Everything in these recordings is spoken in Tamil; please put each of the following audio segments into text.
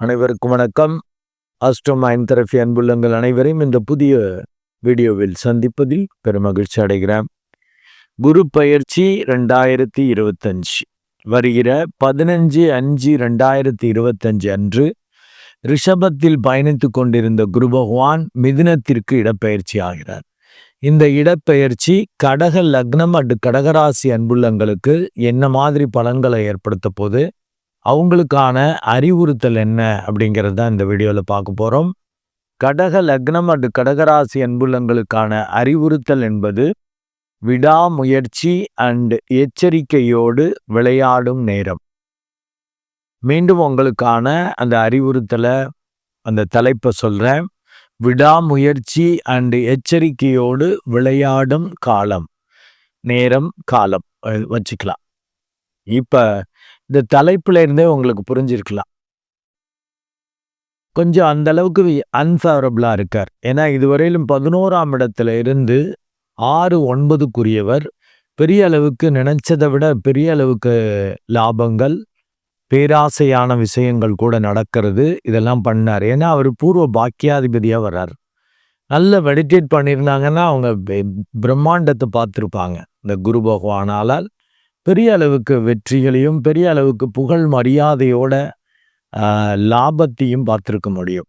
அனைவருக்கும் வணக்கம். ஆஸ்ட்ரோ மைண்ட் தெரபி அன்புள்ளங்கள் அனைவரையும் இந்த புதிய வீடியோவில் சந்திப்பதில் பெருமகிழ்ச்சி அடைகிறேன். குரு பயிற்சி 2025 வருகிற 15/5/2025 அன்று ரிஷபத்தில் பயணித்து கொண்டிருந்த குரு பகவான் மிதுனத்திற்கு இடப்பெயர்ச்சி ஆகிறார். இந்த இடப்பெயர்ச்சி கடக லக்னம் அண்டு கடகராசி அன்புள்ளங்களுக்கு என்ன மாதிரி பலன்களை ஏற்படுத்த போது, அவங்களுக்கான அறிவுறுத்தல் என்ன அப்படிங்கிறது தான் இந்த வீடியோவில் பார்க்க போகிறோம். கடக லக்னம் அண்டு கடகராசி அன்புள்ளங்களுக்கான அறிவுறுத்தல் என்பது விடாமுயற்சி அண்டு எச்சரிக்கையோடு விளையாடும் நேரம். மீண்டும் உங்களுக்கான அந்த அறிவுறுத்தலை, அந்த தலைப்பை சொல்கிறேன். விடாமுயற்சி அண்டு எச்சரிக்கையோடு விளையாடும் காலம், நேரம், காலம் வச்சுக்கலாம். இப்போ இந்த தலைப்புல இருந்தே உங்களுக்கு புரிஞ்சிருக்கலாம், கொஞ்சம் அந்த அளவுக்கு அன்ஃபேவரபிளாக இருக்கார். ஏன்னா இதுவரையிலும் 11ஆம் இடத்துல இருந்து 6-9க்குரியவர் பெரிய அளவுக்கு நினைச்சதை விட பெரிய அளவுக்கு லாபங்கள், பேராசையான விஷயங்கள் கூட நடக்கிறது, இதெல்லாம் பண்ணார். ஏன்னா அவர் பூர்வ பாக்கியாதிபதியாக வர்றார். நல்ல மெடிடேட் பண்ணியிருந்தாங்கன்னா அவங்க பிரம்மாண்டத்தை பார்த்துருப்பாங்க. இந்த குரு பகவானால் பெரிய அளவுக்கு வெற்றிகளையும் பெரிய அளவுக்கு புகழ் மரியாதையோட லாபத்தையும் பார்த்துருக்க முடியும்.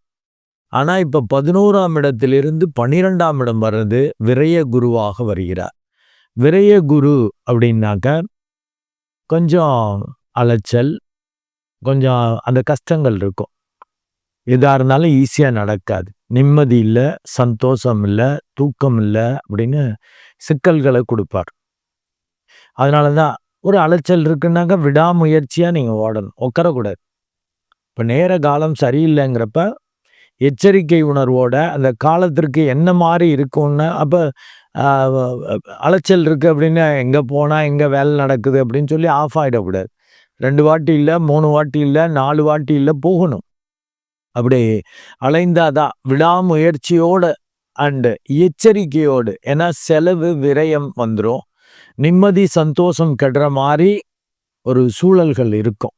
ஆனால் இப்போ 11ஆம் இடத்திலிருந்து 12ஆம் இடம் வர்றது விரய குருவாக வருகிறார். விரய குரு அப்படின்னாக்க கொஞ்சம் அலைச்சல், கொஞ்சம் அந்த கஷ்டங்கள் இருக்கும். எதாக இருந்தாலும் ஈஸியாக நடக்காது. நிம்மதி இல்லை, சந்தோஷம் இல்லை, தூக்கம் இல்லை அப்படின்னு சிக்கல்களை கொடுப்பார். அதனால தான் ஒரு அலைச்சல் இருக்குன்னாக்க விடாமுயற்சியாக நீங்கள் ஓடணும், உட்காரக்கூடாது. இப்போ நேர காலம் சரியில்லைங்கிறப்ப எச்சரிக்கை உணர்வோட அந்த காலத்திற்கு என்ன மாதிரி இருக்கும்னு, அப்போ அலைச்சல் இருக்குது அப்படின்னா எங்கே போனால் எங்கே வேலை நடக்குது அப்படின்னு சொல்லி ஆஃப் ஆகிடக்கூடாது. 2 வாட்டி இல்லை, 3 வாட்டி இல்லை, 4 வாட்டி இல்லை, போகணும். அப்படி அலைந்தாதான் விடாமுயற்சியோடு அண்டு எச்சரிக்கையோடு. ஏன்னா செலவு விரயம் வந்துடும், நிம்மதி சந்தோஷம் கெடுற மாதிரி ஒரு சூழல்கள் இருக்கும்.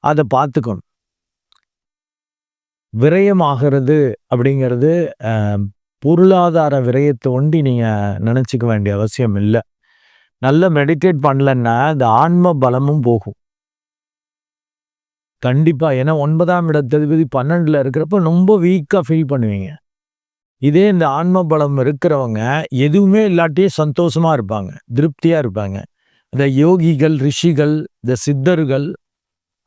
அதை பார்த்துக்கணும். விரயமாகிறது அப்படிங்கிறது பொருளாதார விரயத்தை ஒண்டி நீங்கள் நினச்சிக்க வேண்டிய அவசியம் இல்லை. நல்ல மெடிடேட் பண்ணலன்னா இந்த ஆன்ம பலமும் போகும் கண்டிப்பாக. ஏன்னா 9ஆம் இடத்ததிபதி 12ல் இருக்கிறப்ப ரொம்ப வீக்காக ஃபீல் பண்ணுவீங்க. இதே இந்த ஆன்ம பலம் இருக்கிறவங்க எதுவுமே இல்லாட்டியே சந்தோஷமாக இருப்பாங்க, திருப்தியாக இருப்பாங்க. இந்த யோகிகள், ரிஷிகள், இந்த சித்தர்கள்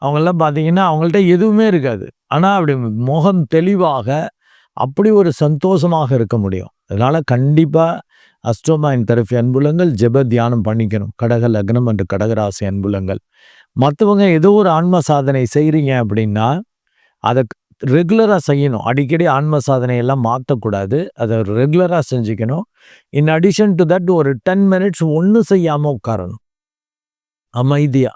அவங்கெல்லாம் பார்த்தீங்கன்னா அவங்கள்ட்ட எதுவுமே இருக்காது. ஆனால் அப்படி முகம் தெளிவாக அப்படி ஒரு சந்தோஷமாக இருக்க முடியும். அதனால் கண்டிப்பாக ஆஸ்ட்ரோ மைண்ட் தெரபி அன்புள்ளங்கள் ஜெப தியானம் பண்ணிக்கணும். கடக லக்னம் என்று கடகராசி அன்புள்ளங்கள். மற்றவங்க ஏதோ ஒரு ஆன்ம சாதனை செய்கிறீங்க அப்படின்னா அதை ரெகுலராக செய்யணும். அடிக்கடி ஆன்ம சாதனையெல்லாம் மாற்றக்கூடாது, அதை ரெகுலராக செஞ்சுக்கணும். இன் அடிஷன் டு தட் ஒரு 10 மினிட்ஸ் ஒன்றும் செய்யாமல் உட்காரணும், அமைதியாக.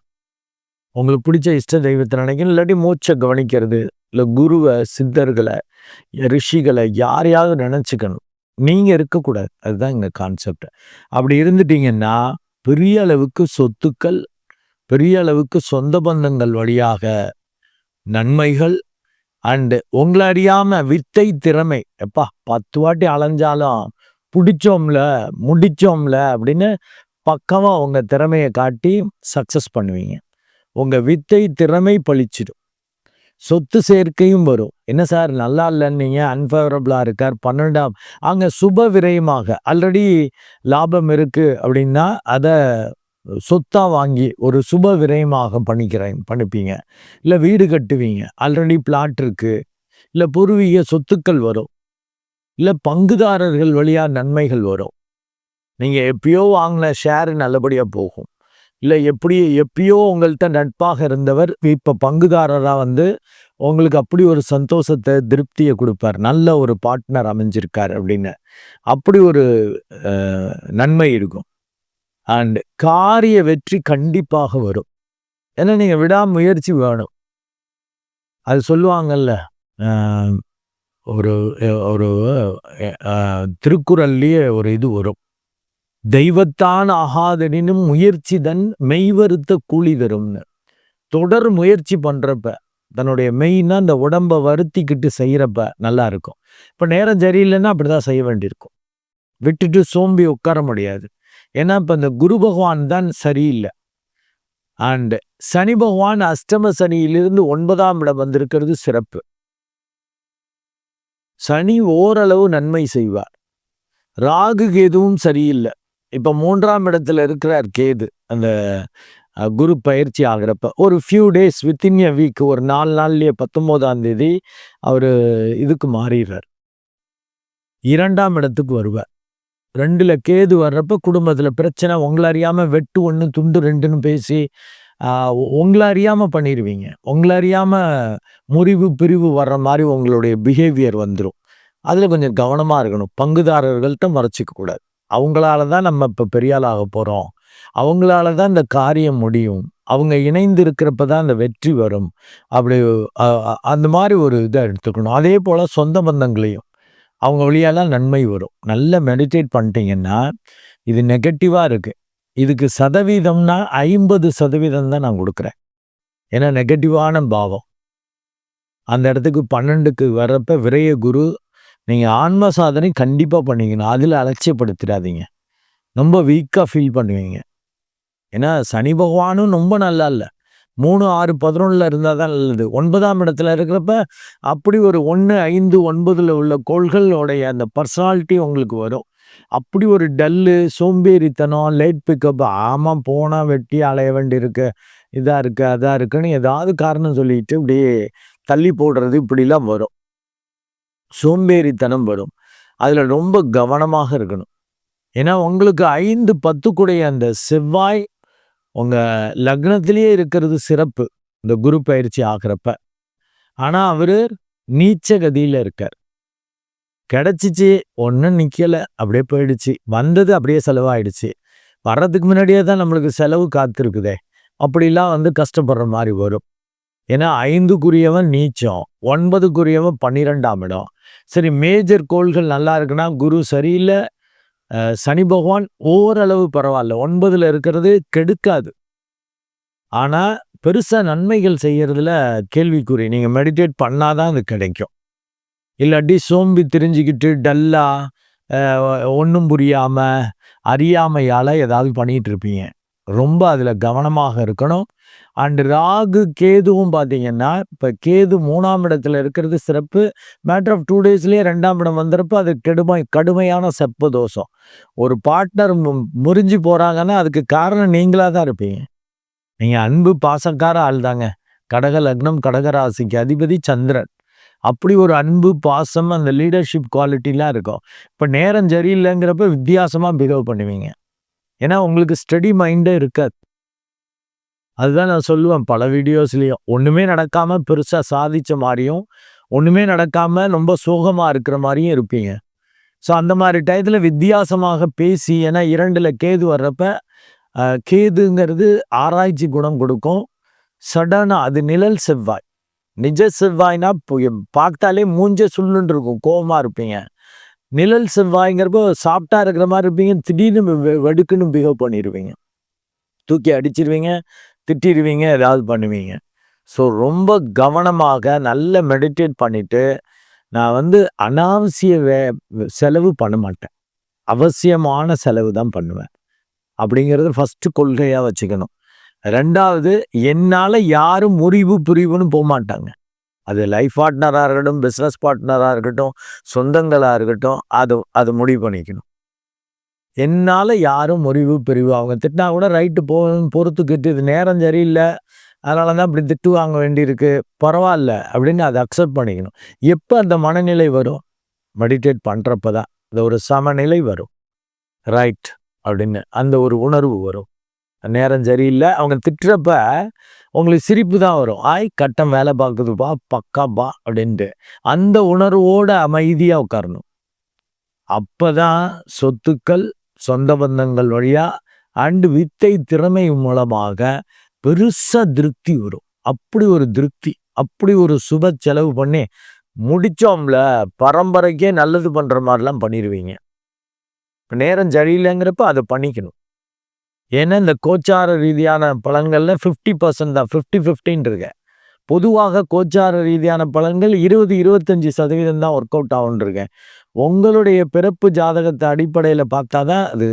உங்களுக்கு பிடிச்ச இஷ்ட தெய்வத்தை நினைக்கணும், இல்லாட்டி மூச்சை கவனிக்கிறது, இல்லை குருவை, சித்தர்களை, ரிஷிகளை யாரையாவது நினச்சிக்கணும். நீங்கள் இருக்கக்கூடாது. அதுதான் இங்கே கான்செப்ட். அப்படி இருந்துட்டீங்கன்னா பெரிய அளவுக்கு சொத்துக்கள், பெரிய அளவுக்கு சொந்த பந்தங்கள் வழியாக நன்மைகள் அண்டு உங்களை அறியாமல் வித்தை திறமை. எப்பா 10 வாட்டி அலைஞ்சாலும் பிடிச்சோம்ல முடிச்சோம்ல அப்படின்னு பக்கமாக உங்கள் திறமையை காட்டி சக்ஸஸ் பண்ணுவீங்க. உங்கள் வித்தை திறமை பழிச்சிடும். சொத்து சேர்க்கையும் வரும். என்ன சார் நல்லா இல்லைன்னு நீங்கள் அன்ஃபேவரபிளாக இருக்கார் 12ஆம், அங்கே சுப விரயமாக ஆல்ரெடி லாபம் இருக்குது அப்படின்னா அதை சொத்தாக வாங்கி ஒரு சுப விரயமாக பண்ணிப்பீங்க. இல்லை வீடு கட்டுவீங்க, ஆல்ரெடி பிளாட் இருக்குது, இல்லை பூர்வீக சொத்துக்கள் வரும், இல்லை பங்குதாரர்கள் வழியாக நன்மைகள் வரும். நீங்கள் எப்பயோ வாங்கின ஷேரு நல்லபடியாக போகும். இல்லை எப்பயோ உங்கள்கிட்ட நட்பாக இருந்தவர் இப்போ பங்குதாரராக வந்து உங்களுக்கு அப்படி ஒரு சந்தோஷத்தை, திருப்தியை கொடுப்பார். நல்ல ஒரு பார்ட்னர் அமைஞ்சிருக்கார் அப்படின்னு அப்படி ஒரு நன்மை இருக்கும். அண்ட் காரிய வெற்றி கண்டிப்பாக வரும். ஏன்னா நீங்கள் விடாமுயற்சி வேணும். அது சொல்லுவாங்கல்ல, ஒரு ஒரு திருக்குறள்லேயே ஒரு இது வரும், தெய்வத்தான் ஆகாதெனினும் முயற்சி தன் மெய்வருத்த கூலி தரும்னு. தொடர் முயற்சி பண்ணுறப்ப தன்னுடைய மெயினா அந்த உடம்ப வருத்திக்கிட்டு செய்யறப்ப நல்லா இருக்கும். இப்ப நேரம் சரியில்லைன்னா அப்படிதான் செய்ய வேண்டியிருக்கும். விட்டுட்டு சோம்பி உட்கார முடியாது. ஏன்னா இப்ப இந்த குரு பகவான் தான் சரியில்ல. அண்ட் சனி பகவான் அஷ்டம சனியிலிருந்து 9ஆம் இடம் வந்திருக்கிறது சிறப்பு. சனி ஓரளவு நன்மை செய்வார். ராகு கேதுவும் சரியில்லை. இப்ப 3ஆம் இடத்துல இருக்கிறார் கேது. அந்த குரு பயிற்சி ஆகிறப்ப ஒரு few days within a week, ஒரு 4 நாள்லயே 19ஆம் தேதி அவரு இதுக்கு மாறிடுறார். 2ஆம் இடத்துக்கு வருவார். 2ல கேது வர்றப்ப குடும்பத்துல பிரச்சனை. உங்களை அறியாம வெட்டு 1 துண்டு 2ன்னு பேசி உங்களை அறியாம பண்ணிடுவீங்க. உங்களை அறியாம முறிவு பிரிவு வர்ற மாதிரி உங்களுடைய பிஹேவியர் வந்துடும். அதுல கொஞ்சம் கவனமா இருக்கணும். பங்குதாரர்கள்ட்ட மறைச்சிக்க கூடாது. அவங்களால தான் நம்ம இப்ப பெரிய ஆள் ஆக போறோம். அவங்களால தான் இந்த காரியம் முடியும். அவங்க இணைந்து இருக்கிறப்ப தான் அந்த வெற்றி வரும். அப்படி அந்த மாதிரி ஒரு இதை எடுத்துக்கணும். அதே போல சொந்த பந்தங்களையும் அவங்க வழியாலாம் நன்மை வரும். நல்லா மெடிடேட் பண்ணிட்டீங்கன்னா, இது நெகட்டிவா இருக்கு. இதுக்கு சதவீதம்னா 50% தான் நான் கொடுக்குறேன். ஏன்னா நெகட்டிவான பாவம். அந்த இடத்துக்கு 12க்கு வர்றப்ப விரைய குரு. நீங்க ஆன்ம சாதனை கண்டிப்பா பண்ணீங்கன்னு அதுல அலட்சியப்படுத்திடாதீங்க. ரொம்ப வீக்கா ஃபீல் பண்ணுவீங்க. ஏன்னா சனி பகவானும் ரொம்ப நல்லா இல்லை. 3, 6, 11ல் இருந்தால் தான் நல்லது. 9ஆம் இடத்துல இருக்கிறப்ப அப்படி ஒரு 1, 5, 9ல் உள்ள கோள்களுடைய அந்த பர்சனாலிட்டி உங்களுக்கு வரும். அப்படி ஒரு டல்லு, சோம்பேறித்தனம், லேட் பிக்கப், ஆமாம் போனால் வெட்டி அலைய வேண்டி இருக்கு, இதாக இருக்கு அதாக இருக்குன்னு ஏதாவது காரணம் சொல்லிட்டு இப்படியே தள்ளி போடுறது இப்படிலாம் வரும். சோம்பேறித்தனம் வரும். அதில் ரொம்ப கவனமாக இருக்கணும். ஏன்னா உங்களுக்கு 5, 10 கூடைய அந்த செவ்வாய் உங்க லக்னத்திலேயே இருக்கிறது சிறப்பு. இந்த குரு பயிற்சி ஆகிறப்ப. ஆனா அவரு நீச்ச கதியில இருக்கார். கிடைச்சிச்சு, ஒன்றும் நிக்கல, அப்படியே போயிடுச்சு. வந்தது அப்படியே செலவாயிடுச்சு. வர்றதுக்கு முன்னாடியே தான் நம்மளுக்கு செலவு காத்திருக்குதே. அப்படிலாம் கஷ்டப்படுற மாதிரி வரும். ஏன்னா 5க்குரியவன் நீச்சம், 9க்குரியவன் 12ஆம் இடம். சரி, மேஜர் கோள்கள் நல்லா இருக்குன்னா குரு சரியில்லை. சனி பகவான் ஓரளவு பரவாயில்ல. 9ல் இருக்கிறது கெடுக்காது. ஆனா பெருசா நன்மைகள் செய்யறதுல கேள்விக்குறி. நீங்க மெடிடேட் பண்ணாதான் அது கிடைக்கும். இல்லாட்டி சோம்பி திரிஞ்சுக்கிட்டு டல்லா ஒன்றும் புரியாம அறியாமையால ஏதாவது பண்ணிட்டு இருப்பீங்க. ரொம்ப அதுல கவனமாக இருக்கணும். அண்ட் ராகு கேதுவும் பார்த்தீங்கன்னா, இப்போ கேது 3ஆம் இடத்துல இருக்கிறது சிறப்பு. மேட்டர் ஆஃப் 2 டேஸ்லேயே 2ஆம் இடம் வந்தப்போ அது கடுமையான செப்ப தோஷம். ஒரு பார்ட்னர் முறிஞ்சு போறாங்கன்னா அதுக்கு காரணம் நீங்களாக தான் இருப்பீங்க. நீங்கள் அன்பு பாசக்கார ஆள் தாங்க. கடக லக்னம், கடகராசிக்கு அதிபதி சந்திரன். அப்படி ஒரு அன்பு பாசம் அந்த லீடர்ஷிப் குவாலிட்டிலாம் இருக்கும். இப்போ நேரம் சரியில்லைங்கிறப்ப வித்தியாசமாக பிஹேவ் பண்ணுவீங்க. ஏன்னா உங்களுக்கு ஸ்டடி மைண்டே இருக்காது. அதுதான் நான் சொல்லுவேன் பல வீடியோஸ்லேயும். ஒன்றுமே நடக்காமல் பெருசாக சாதித்த மாதிரியும், ஒன்றுமே நடக்காமல் ரொம்ப சோகமாக இருக்கிற மாதிரியும் இருப்பீங்க. ஸோ அந்த மாதிரி டயத்தில் வித்தியாசமாக பேசி, ஏன்னா 2ல் கேது வர்றப்ப கேதுங்கிறது ஆராய்ச்சி குணம் கொடுக்கும். சடனாக அது நிழல் செவ்வாய். நிஜ செவ்வாய்னா பார்த்தாலே மூஞ்ச சுள்ளுன்னு இருக்கும், கோபமாக இருப்பீங்க. நிழல் செவ்வாய்ங்கிறப்போ சாப்பிட்டா இருக்கிற மாதிரி இருப்பீங்க. திடீர்னு வெடுக்குன்னு பிஹேவ் பண்ணிடுவீங்க. தூக்கி அடிச்சிருவீங்க, திட்டிடுவீங்க, ஏதாவது பண்ணுவீங்க. ஸோ ரொம்ப கவனமாக நல்ல மெடிடேட் பண்ணிட்டு, நான் அனாவசிய செலவு பண்ண மாட்டேன். அவசியமான செலவு தான் பண்ணுவேன். அப்படிங்கிறது ஃபஸ்ட்டு கொள்கையாக வச்சுக்கணும். 2வது, என்னால் யாரும் முறிவு பிரிவுன்னு போக மாட்டாங்க. அது லைஃப் பார்ட்னராக இருக்கட்டும், பிஸ்னஸ் பார்ட்னராக இருக்கட்டும், சொந்தங்களாக இருக்கட்டும், அது முடிவு பண்ணிக்கணும். என்னால் யாரும் முறிவு பிரிவு அவங்க திட்டினா கூட ரைட்டு பொறுத்துக்கிட்டு, இது நேரம் சரியில்லை, அதனால தான் இப்படி திட்டு வாங்க வேண்டியிருக்கு, பரவாயில்ல அப்படின்னு அதை அக்செப்ட் பண்ணிக்கணும். எப்போ அந்த மனநிலை வரும்? மெடிடேட் பண்ணுறப்ப தான். இந்த ஒரு சமநிலை வரும். ரைட் அப்படின்னு அந்த ஒரு உணர்வு வரும். நேரம் சரியில்லை, அவங்க திட்டுறப்ப உங்களுக்கு சிரிப்பு தான் வரும். கட்டம் வேலை பார்க்குதுப்பா, பக்காப்பா அப்படின்ட்டு. அந்த உணர்வோடு அமைதியாக உட்காரணும். அப்போதான் சொத்துக்கள், சொந்த பந்தங்கள் வழியா அண்டு வித்தை திறமை மூலமாக பெருசா திருப்தி வரும். அப்படி ஒரு திருப்தி, அப்படி ஒரு சுப செலவு பண்ணி முடிச்சோம்ல, பரம்பரைக்கே நல்லது பண்ற மாதிரிலாம் பண்ணிடுவீங்க. நேரம் சரியில்லைங்கிறப்ப அதை பண்ணிக்கணும். ஏன்னா இந்த கோச்சார ரீதியான பலன்கள்ல 50% தான், 50-50 இருக்கு. பொதுவாக கோச்சார ரீதியான பலன்கள் 20-25% தான் ஒர்க் அவுட் ஆகும்னு இருக்கேன். உங்களுடைய பிறப்பு ஜாதகத்தை அடிப்படையில பார்த்தா தான் அது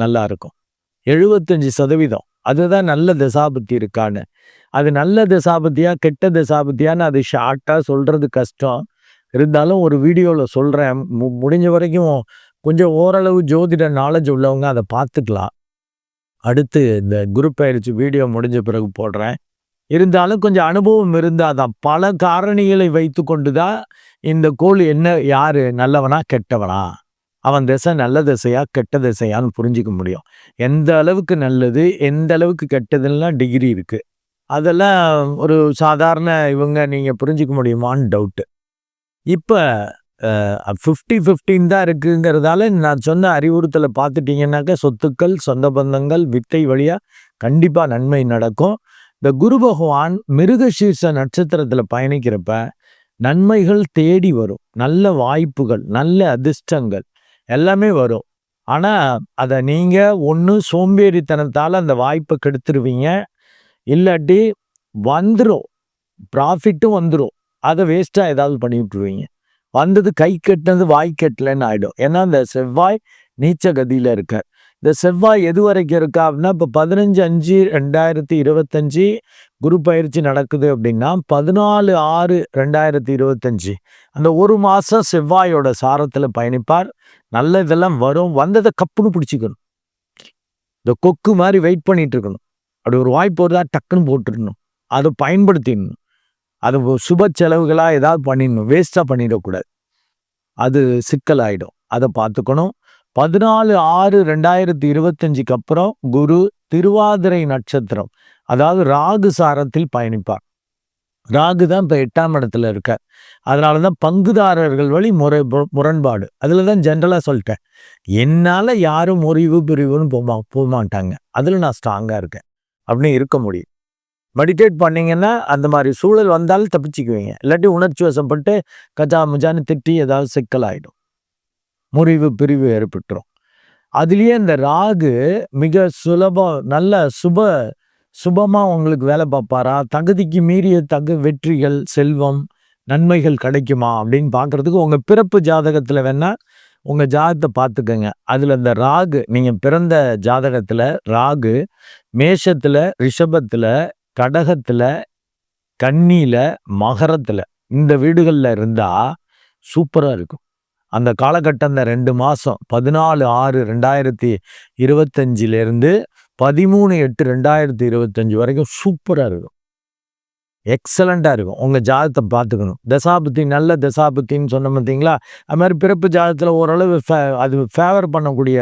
நல்லா இருக்கும். 75% அதுதான் நல்ல தசாபுத்தி இருக்கான்னு. அது நல்ல தசாபுத்தியா, கெட்ட தசாபுத்தியான்னு அது ஷார்ட்டா சொல்றது கஷ்டம். இருந்தாலும் ஒரு வீடியோல சொல்றேன். முடிஞ்ச வரைக்கும் கொஞ்சம் ஓரளவு ஜோதிட நாலேட்ஜ் உள்ளவங்க அத பார்த்துக்கலாம். அடுத்து இந்த குரு பெயர்ச்சி வீடியோ முடிஞ்ச பிறகு போடுறேன். இருந்தாலும் கொஞ்சம் அனுபவம் இருந்தா தான். பல காரணிகளை வைத்துக்கொண்டு தான் இந்த கோள் யாரு நல்லவனா, கெட்டவனா? அவன் திசை நல்ல திசையா, கெட்ட திசையான்னு புரிஞ்சுக்க முடியும். எந்த அளவுக்கு நல்லது, எந்த அளவுக்கு கெட்டதுலாம் டிகிரி இருக்கு. அதெல்லாம் ஒரு சாதாரண நீங்க புரிஞ்சுக்க முடியுமான்னு டவுட்டு. இப்ப 50-15 தான் இருக்குங்கிறதால நான் சொன்ன அறிவுறுத்தலை பார்த்துட்டீங்கன்னாக்க சொத்துக்கள், சொந்த பந்தங்கள், வித்தை வழியா கண்டிப்பா நன்மை நடக்கும். இந்த குரு பகவான் மிருகசீர்ஷ நட்சத்திரத்துல பயணிக்கிறப்ப நன்மைகள் தேடி வரும். நல்ல வாய்ப்புகள், நல்ல அதிர்ஷ்டங்கள் எல்லாமே வரும். ஆனா அதை நீங்க ஒன்று சோம்பேறித்தனத்தால அந்த வாய்ப்பை கெடுத்துருவீங்க, இல்லாட்டி வந்துடும், ப்ராஃபிட்டும் வந்துடும், அதை வேஸ்டா ஏதாவது பண்ணி விட்டுருவீங்க. வந்தது கை கெட்டினது வாய் கெட்டலன்னு ஆயிடும். ஏன்னா இந்த செவ்வாய் நீச்ச கதியில இருக்கார். இந்த செவ்வாய் எது வரைக்கும் இருக்கா அப்படின்னா இப்போ 15/5/2025 குரு பயிற்சி நடக்குது அப்படின்னா 14/6/2025 அந்த ஒரு மாசம் செவ்வாயோட சாரத்துல பயணிப்பார். நல்ல இதெல்லாம் வரும். வந்ததை கப்புன்னு பிடிச்சிக்கணும். இந்த கொக்கு மாதிரி வெயிட் பண்ணிட்டு இருக்கணும். அப்படி ஒரு வாய்ப்பு வருதா டக்குன்னு போட்டுடணும், அதை பயன்படுத்திடணும். அது சுப செலவுகளா ஏதாவது பண்ணிடணும், வேஸ்டா பண்ணிடக்கூடாது. அது சிக்கலாயிடும். அதை பார்த்துக்கணும். 14/6/2025 அப்புறம் குரு திருவாதிரை நட்சத்திரம், அதாவது ராகு சாரத்தில் பயணிப்பார். ராகு தான் இப்போ 8ஆம் இடத்துல இருக்கார். அதனாலதான் பங்குதாரர்கள் வழி முரண்பாடு. அதுல தான் ஜென்ரலா சொல்லிட்டேன், என்னால யாரும் முறிவு பிரிவுன்னு போக மாட்டாங்க, அதுல நான் ஸ்ட்ராங்கா இருக்கேன் அப்படின்னு இருக்க முடியும். மெடிடேட் பண்ணீங்கன்னா அந்த மாதிரி சூழல் வந்தாலும் தப்பிச்சுக்குவீங்க. இல்லாட்டி உணர்ச்சி வசப்பட்டு கஜா முஜான்னு திட்டி ஏதாவது சிக்கலாயிடும், முறிவு பிரிவு ஏற்பட்டுரும். அதுலேயே இந்த ராகு மிக சுலபம், நல்ல சுபமா உங்களுக்கு வேலை பார்ப்பாரா, தகுதிக்கு மீறிய வெற்றிகள், செல்வம், நன்மைகள் கிடைக்குமா அப்படின்னு பார்க்கறதுக்கு உங்க பிறப்பு ஜாதகத்துல வேணா உங்க ஜாதகத்தை பார்த்துக்கங்க. அதுல இந்த ராகு, நீங்க பிறந்த ஜாதகத்துல ராகு மேஷத்துல, ரிஷபத்துல, கடகத்துல, கன்னியில, மகரத்துல இந்த வீடுகள்ல இருந்தா சூப்பரா இருக்கும். அந்த காலகட்டம் இந்த 2 மாசம் 14/6/2025 13/8/2025 வரைக்கும் சூப்பரா இருக்கும், எக்ஸலண்டா இருக்கும். உங்க ஜாதகத்தை பார்த்துக்கணும். தசாபுத்தி நல்ல தசாபுத்தின்னு சொன்ன பார்த்தீங்களா, அது மாதிரி பிறப்பு ஜாதகத்துல ஓரளவு அது ஃபேவர் பண்ணக்கூடிய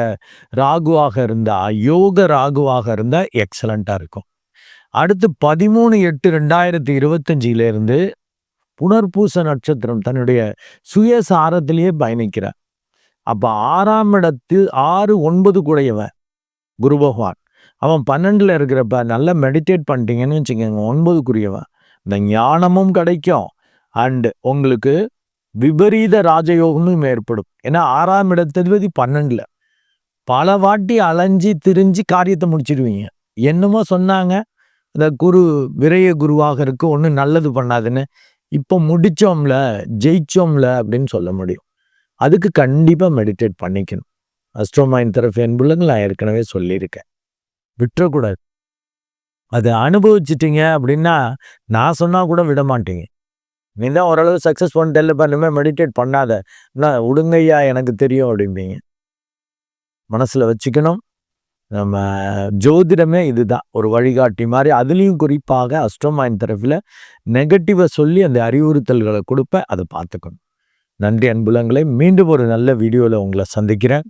ராகுவாக இருந்தா, யோக ராகுவாக இருந்தா எக்ஸலண்டா இருக்கும். அடுத்து 13/8/2025 புனர்பூச நட்சத்திரம் தன்னுடைய சுயசாரத்திலேயே பயணிக்கிறார். அப்ப 6ஆம் இடத்தில் 6-9 கூடையவன் குரு பகவான். அவன் 12ல இருக்கிறப்ப நல்லா மெடிடேட் பண்ணிட்டீங்கன்னு வச்சுக்கோங்க, 9க்குரியவன். இந்த ஞானமும் கிடைக்கும், அண்ட் உங்களுக்கு விபரீத ராஜயோகமும் ஏற்படும். ஏன்னா 6ஆம் இடத்ததிபதி 12ல. பல வாட்டி அலைஞ்சி திரிஞ்சு காரியத்தை முடிச்சிடுவீங்க. என்னமோ சொன்னாங்க இந்த குரு விரய குருவாக இருக்கு, ஒன்றும் நல்லது பண்ணாதுன்னு. இப்போ முடிச்சோம்ல, ஜெயிச்சோம்ல அப்படின்னு சொல்ல முடியும். அதுக்கு கண்டிப்பா மெடிடேட் பண்ணிக்கணும். அஸ்ட்ரோமைண்ட் தெரபி என்புள்ளங்கள் நான் ஏற்கனவே சொல்லியிருக்கேன், விட்டுறக்கூடாது. அதை அனுபவிச்சிட்டிங்க அப்படின்னா நான் சொன்னா கூட விட மாட்டீங்க. நீ தான் ஓரளவு சக்ஸஸ் பண்ணிட்டே பண்ணுமே, மெடிடேட் பண்ணாத, நான் உடுங்கய்யா எனக்கு தெரியும் அப்படிம்பீங்க. மனசுல வச்சுக்கணும். நம்ம ஜோதிடமே இதுதான், ஒரு வழிகாட்டி மாதிரி. அதுலேயும் குறிப்பாக அஸ்ட்ரோமைண்ட் தெரபியில் நெகட்டிவை சொல்லி அந்த அறிவுறுத்தல்களை கொடுப்பேன், அதை பார்த்துக்கணும். நன்றி அன்புலங்களை. மீண்டும் ஒரு நல்ல வீடியோவில் உங்களை சந்திக்கிறேன்.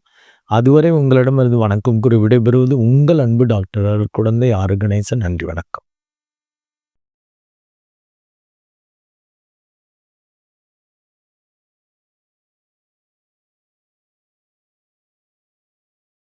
அதுவரை உங்களிடமிருந்து வணக்கம் கூறி விடைபெறுவது உங்கள் அன்பு டாக்டர் குழந்தை ஆறு கணேசன். நன்றி, வணக்கம்.